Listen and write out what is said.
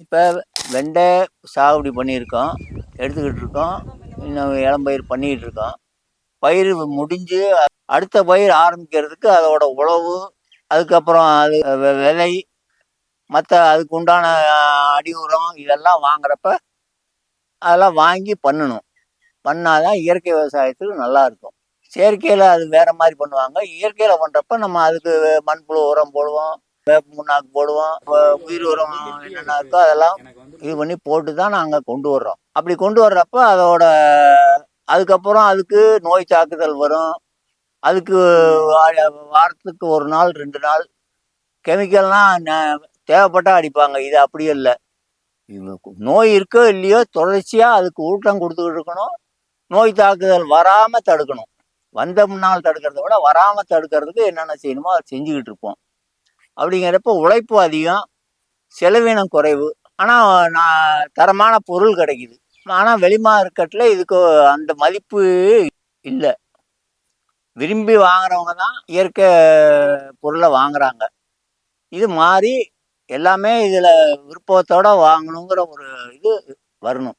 இப்போ வெண்டை சாகுபடி பண்ணியிருக்கோம், எடுத்துக்கிட்டு இருக்கோம். இன்னும் இளம்பயிர் பண்ணிக்கிட்டு இருக்கோம். பயிர் முடிஞ்சு அடுத்த பயிர் ஆரம்பிக்கிறதுக்கு அதோட உழவு, அதுக்கப்புறம் அது விதை, மற்ற அதுக்கு உண்டான அடி உரம் இதெல்லாம் வாங்குறப்ப அதெல்லாம் வாங்கி பண்ணணும். பண்ணாதான் இயற்கை விவசாயத்துக்கு நல்லா இருக்கும். செயற்கையில் அது வேற மாதிரி பண்ணுவாங்க. இயற்கையில் பண்ணுறப்ப நம்ம அதுக்கு மண்புழு உரம் போடுவோம், வேப்ப முன்னாக்கு போடுவோம், உயிர் உரம் என்னென்ன இருக்கோ அதெல்லாம் இது பண்ணி போட்டு தான் நாங்கள் கொண்டு வர்றோம். அப்படி கொண்டு வர்றப்ப அதோட அதுக்கப்புறம் அதுக்கு நோய் தாக்குதல் வரும். அதுக்கு வாரத்துக்கு 1 நாள் 2 நாள் கெமிக்கல்லாம் தேவைப்பட்டா அடிப்பாங்க. இது அப்படியே இல்லை. நோய் இருக்கோ இல்லையோ தொடர்ச்சியாக அதுக்கு ஊட்டம் கொடுத்துக்கிட்டு இருக்கணும். நோய் தாக்குதல் வராமல் தடுக்கணும். வந்த முன்னால் தடுக்கிறத விட வராமல் தடுக்கிறதுக்கு என்னென்ன செய்யணுமோ அதை செஞ்சுக்கிட்டு இருப்போம். அப்படிங்கிறப்ப உழைப்பு அதிகம், செலவினம் குறைவு, ஆனால் நான் தரமான பொருள் கிடைக்குது. ஆனால் வெளி மார்க்கெட்டில் இதுக்கு அந்த மதிப்பு இல்லை. விரும்பி வாங்குறவங்க தான் இயற்கை பொருளை வாங்குறாங்க. இது மாதிரி எல்லாமே இதில் விருப்பத்தோடு வாங்கணுங்கிற ஒரு இது வரணும்.